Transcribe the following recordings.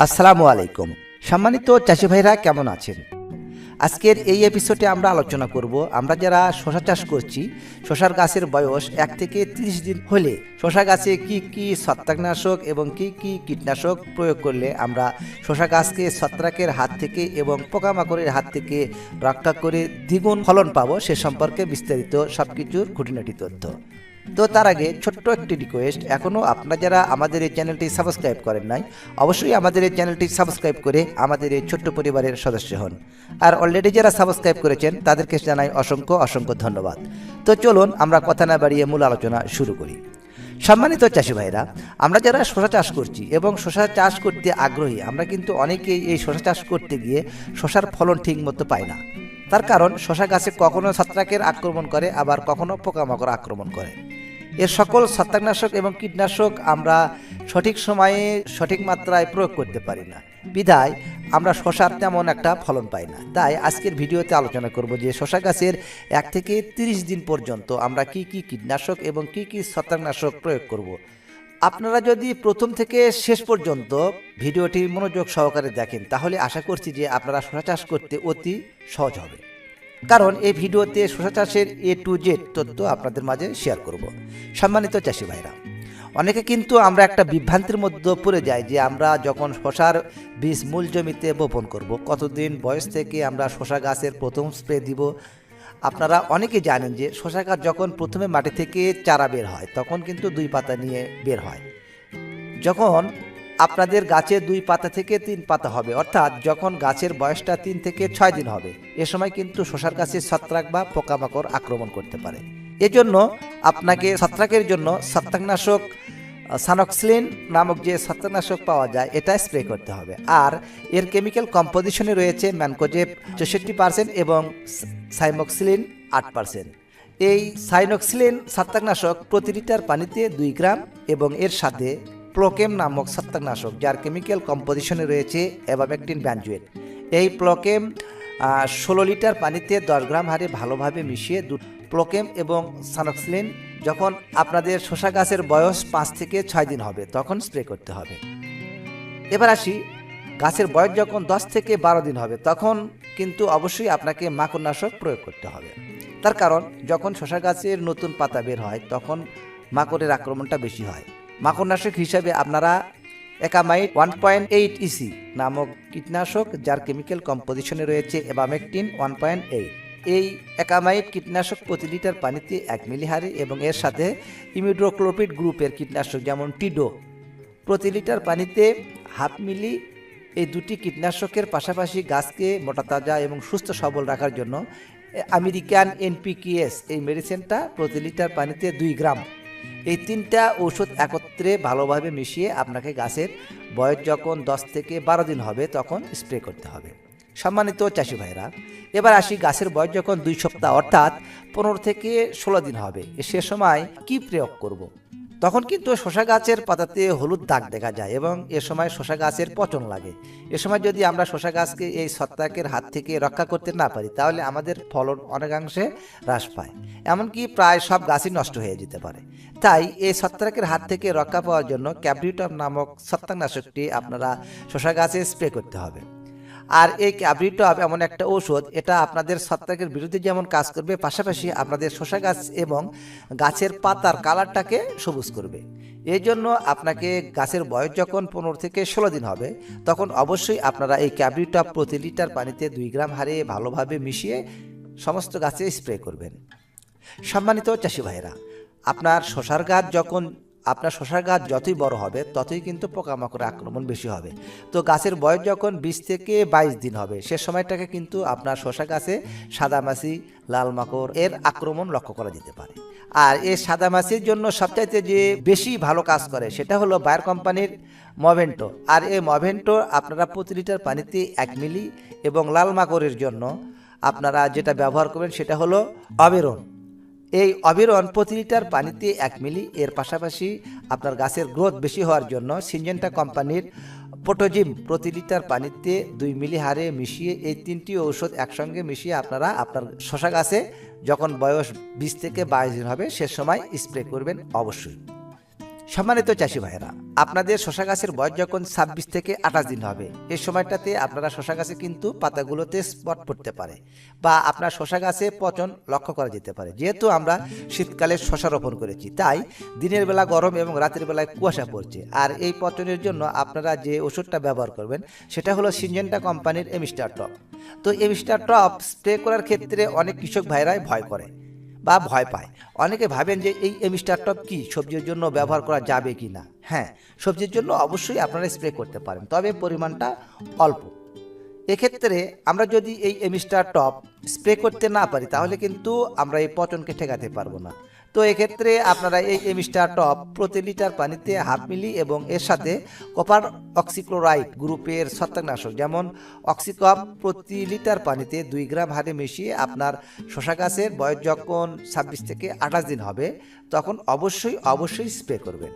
আসসালামু আলাইকুম। সম্মানিত চাষি ভাইরা কেমন আছেন? আজকের এই এপিসোডে আমরা আলোচনা করব আমরা যারা শশা চাষ করছি, শশার গাছের বয়স 1 থেকে 30 দিন হলে শশা গাছে কি কি ছত্রাকনাশক এবং কি কি কীটনাশক প্রয়োগ করলে আমরা শশা গাছকে ছত্রাকের হাত থেকে এবং পোকামাকড়ের হাত থেকে রক্ষা করে দ্বিগুণ ফলন পাবো সে সম্পর্কে বিস্তারিত সবকিছুর খুঁটিনাটি তথ্য। তো তার আগে ছোট্ট একটি রিকোয়েস্ট, এখনও আপনারা যারা আমাদের এই চ্যানেলটি সাবস্ক্রাইব করেন নাই, অবশ্যই আমাদের এই চ্যানেলটি সাবস্ক্রাইব করে আমাদের এই ছোট্ট পরিবারের সদস্য হন। আর অলরেডি যারা সাবস্ক্রাইব করেছেন তাদেরকে জানাই অসংখ্য অসংখ্য ধন্যবাদ। তো চলুন আমরা কথা না বাড়িয়ে মূল আলোচনা শুরু করি। সম্মানিত চাষি ভাইরা, আমরা যারা শশা চাষ করছি এবং শশা চাষ করতে আগ্রহী, আমরা কিন্তু অনেকেই এই শশা চাষ করতে গিয়ে শশার ফলন ঠিক মতো পাই না। তার কারণ শশা গাছে কখনো ছত্রাকের আক্রমণ করে, আবার কখনো পোকামাকড় আক্রমণ করে। এর সকল ছত্রাকনাশক এবং কীটনাশক আমরা সঠিক সময়ে সঠিক মাত্রায় প্রয়োগ করতে পারি না, বিধায় আমরা শশার তেমন একটা ফলন পাই না। তাই আজকের ভিডিওতে আলোচনা করব যে শশা গাছের 1 থেকে 30 দিন পর্যন্ত আমরা কি কি কীটনাশক এবং কি কি ছত্রাকনাশক প্রয়োগ করব। আপনারা যদি প্রথম থেকে শেষ পর্যন্ত ভিডিওটি মনোযোগ সহকারে দেখেন, তাহলে আশা করছি যে আপনারা শশা চাষ করতে অতি সহজ হবে। কারণ এই ভিডিওতে শশা চাষের A to Z তথ্য আপনাদের মাঝে শেয়ার করব। সম্মানিত চাষি ভাইরা, অনেকে কিন্তু আমরা একটা বিভ্রান্তির মধ্যে পড়ে যাই যে আমরা যখন শশার বীজ মূল জমিতে বপন করব, কতদিন বয়স থেকে আমরা শশা গাছের প্রথম স্প্রে দিব। আপনারা অনেকে জানেন যে শশা গাছ যখন প্রথমে মাটি থেকে চারা বের হয় তখন কিন্তু 2 পাতা নিয়ে বের হয়। যখন আপনাদের গাছে 2 পাতা থেকে 3 পাতা হবে, অর্থাৎ যখন গাছের বয়সটা 3 থেকে 6 দিন হবে, এ সময় কিন্তু শশার গাছে ছত্রাক বা পোকামাকড় আক্রমণ করতে পারে। এজন্য আপনাকে ছত্রাকের জন্য ছত্রাকনাশক সানক্সিলিন নামক যে ছত্রাকনাশক পাওয়া যায় এটা স্প্রে করতে হবে। আর এর কেমিক্যাল কম্পোজিশনে রয়েছে ম্যানকোজেব 64% এবং সাইমোক্সিলিন 8%। এই সাইনোক্সিলিন ছত্রাকনাশক প্রতি লিটার পানিতে 2 গ্রাম এবং এর সাথে প্লোকেম নামক ছত্রাকনাশক যার কেমিক্যাল কম্পোজিশনে রয়েছে অ্যাবামেকটিন বেনজোয়েট, এই প্লোকেম 16 লিটার পানিতে 10 গ্রাম হারে ভালোভাবে মিশিয়ে প্লোকেম এবং সানক্সিলিন যখন আপনাদের শশা গাছের বয়স 5 থেকে 6 দিন হবে তখন স্প্রে করতে হবে। এবার আসি, গাছের বয়স যখন 10 থেকে 12 দিন হবে তখন কিন্তু অবশ্যই আপনাকে মাকড়নাশক প্রয়োগ করতে হবে। তার কারণ যখন শশা গাছের নতুন পাতা বের হয় তখন মাকড়ের আক্রমণটা বেশি হয়। মাকড়নাশক হিসাবে আপনারা একামাইড 1.8 ইসি নামক কীটনাশক যার কেমিক্যাল কম্পোজিশনে রয়েছে অ্যাবামেকটিন 1.8, এই একামাইড কীটনাশক প্রতি লিটার পানিতে 1 মিলি হারে এবং এর সাথে ইমিডোক্লোপিড গ্রুপের কীটনাশক যেমন টিডো প্রতি লিটার পানিতে 1/2 মিলি, এই দুটি কীটনাশকের পাশাপাশি গাছকে মোটা তাজা এবং সুস্থ সবল রাখার জন্য আমেরিকান NPKs এই মেডিসিনটা প্রতি লিটার পানিতে 2 গ্রাম, এই 3টা ঔষধ একত্রে ভালোভাবে মিশিয়ে আপনাকে গাছের বয়স যখন 10 থেকে 12 দিন হবে তখন স্প্রে করতে হবে। সম্মানিত চাষি ভাইরা, এবার আসি গাছের বয়স যখন 2 সপ্তাহ অর্থাৎ 15 থেকে 16 দিন হবে, সে সময় কি প্রয়োগ করব। তখন কিন্তু শশা গাছের পাতাতে হলুদ দাগ দেখা যায় এবং এ সময় শশা গাছের পচন লাগে। এ সময় যদি আমরা শশা গাছকে এই ছত্রাকের হাত থেকে রক্ষা করতে না পারি তাহলে আমাদের ফলন অনেকাংশে হ্রাস পায়, এমনকি প্রায় সব গাছই নষ্ট হয়ে যেতে পারে। তাই এই ছত্রাকের হাত থেকে রক্ষা পাওয়ার জন্য ক্যাব্রিটপ নামক ছত্রাকনাশকটি আপনারা শশা গাছে স্প্রে করতে হবে। আর এই ক্যাব্রিটপ এমন একটা ঔষধ, এটা আপনাদের ছত্রাকের বিরুদ্ধে যেমন কাজ করবে, পাশাপাশি আপনাদের শশা গাছ এবং গাছের পাতার কালারটাকে সবুজ করবে। এই জন্য আপনাকে গাছের বয়স যখন 15 থেকে 16 দিন হবে তখন অবশ্যই আপনারা এই ক্যাব্রিটপ প্রতি লিটার পানিতে 2 গ্রাম হারে ভালোভাবে মিশিয়ে সমস্ত গাছে স্প্রে করবেন। সম্মানিত চাষি ভাইরা, আপনার শশার গাছ যতই বড় হবে ততই কিন্তু পোকামাকড়ের আক্রমণ বেশি হবে। তো গাছের বয়স যখন 20 থেকে 22 দিন হবে সে সময়টাকে কিন্তু আপনার শশা গাছে সাদামাছি, লাল মাকড় এর আক্রমণ লক্ষ্য করা যেতে পারে। আর এই সাদামাছির জন্য সবচাইতে যে বেশি ভালো কাজ করে সেটা হলো বায়ার কোম্পানির মভেন্টো। আর এই মভেন্টো আপনারা প্রতি লিটার পানিতে 1 মিলি এবং লাল মাকড়ের জন্য আপনারা যেটা ব্যবহার করবেন সেটা হলো অবেরন। এই অবিরন প্রতি লিটার পানিতে 1 মিলি, এর পাশাপাশি আপনার গাছের গ্রোথ বেশি হওয়ার জন্য সিনজেন্টা কোম্পানির পোটোজিম প্রতি লিটার পানিতে 2 মিলি হারে মিশিয়ে, এই 3টি ঔষধ একসঙ্গে মিশিয়ে আপনারা আপনার শশা গাছে যখন বয়স 20 থেকে 22 দিন হবে সে সময় স্প্রে করবেন অবশ্যই। সম্মানিত চাষি ভাইয়েরা, আপনাদের শশা গাছের বয়স যখন 26 থেকে 28 দিন হবে, এই সময়টাতে আপনারা শশা গাছে কিন্তু পাতাগুলোতে স্পট পড়তে পারে বা আপনার শশা গাছে পচন লক্ষ্য করা যেতে পারে। যেহেতু আমরা শীতকালে শশা রোপণ করেছি, তাই দিনের বেলা গরম এবং রাতের বেলায় কুয়াশা পড়ছে। আর এই পচনের জন্য আপনারা যে ওষুধটা ব্যবহার করবেন সেটা হলো সিনজেন্টা কোম্পানির এমিস্টার টপ। তো এমিস্টার টপ স্প্রে করার ক্ষেত্রে অনেক কৃষক ভাইরাই ভয় করে বা ভয় পায়। অনেকে ভাবেন যে এই এমিস্টার টপ কি সবজির জন্য ব্যবহার করা যাবে কি না। হ্যাঁ, সবজির জন্য অবশ্যই আপনারা স্প্রে করতে পারেন, তবে পরিমাণটা অল্প। এক্ষেত্রে আমরা যদি এই এমিস্টার টপ স্প্রে করতে না পারি তাহলে কিন্তু আমরা এই পচনকে ঠেকাতে পারবো না। তো এক্ষেত্রে আপনারা এই এমিস্টার টপ প্রতি লিটার পানিতে 1/2 মিলি এবং এর সাথে কপার অক্সিক্লোরাইড গ্রুপের ছত্রাকনাশক যেমন অক্সিকপ প্রতি লিটার পানিতে 2 গ্রাম হারে মিশিয়ে আপনার শশা গাছের বয়স যখন 26 থেকে 28 দিন হবে তখন অবশ্যই স্প্রে করবেন।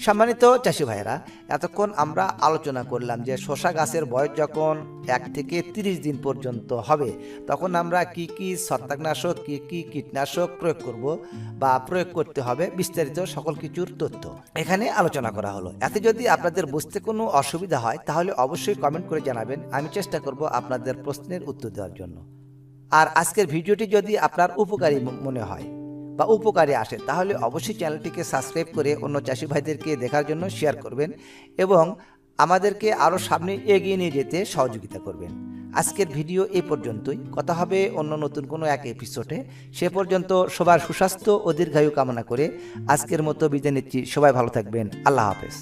সম্মানিত চাষি ভাইয়েরা, এতক্ষণ আমরা আলোচনা করলাম যে শশা গাছের বয়স যখন 1 থেকে 30 দিন পর্যন্ত হবে তখন আমরা কি কি ছত্রাকনাশক কি কি কীটনাশক প্রয়োগ করব বা প্রয়োগ করতে হবে, বিস্তারিত সকল কিছুর তথ্য এখানে আলোচনা করা হলো। এতে যদি আপনাদের বুঝতে কোনো অসুবিধা হয় তাহলে অবশ্যই কমেন্ট করে জানাবেন, আমি চেষ্টা করব আপনাদের প্রশ্নের উত্তর দেওয়ার জন্য। আর আজকের ভিডিওটি যদি আপনার উপকারী মনে হয় বা উপকারে আসে তাহলে অবশ্যই চ্যানেলটিকে সাবস্ক্রাইব করে অন্য চাষি ভাইদেরকে দেখার জন্য শেয়ার করবেন এবং আমাদেরকে আরও সামনে এগিয়ে নিয়ে যেতে সহযোগিতা করবেন। আজকের ভিডিও এই পর্যন্তই, কথা হবে অন্য নতুন কোনো এক এপিসোডে। সে পর্যন্ত সবার সুস্বাস্থ্য ও দীর্ঘায়ু কামনা করে আজকের মতো বিদায় নিচ্ছি। সবাই ভালো থাকবেন। আল্লাহ হাফেজ।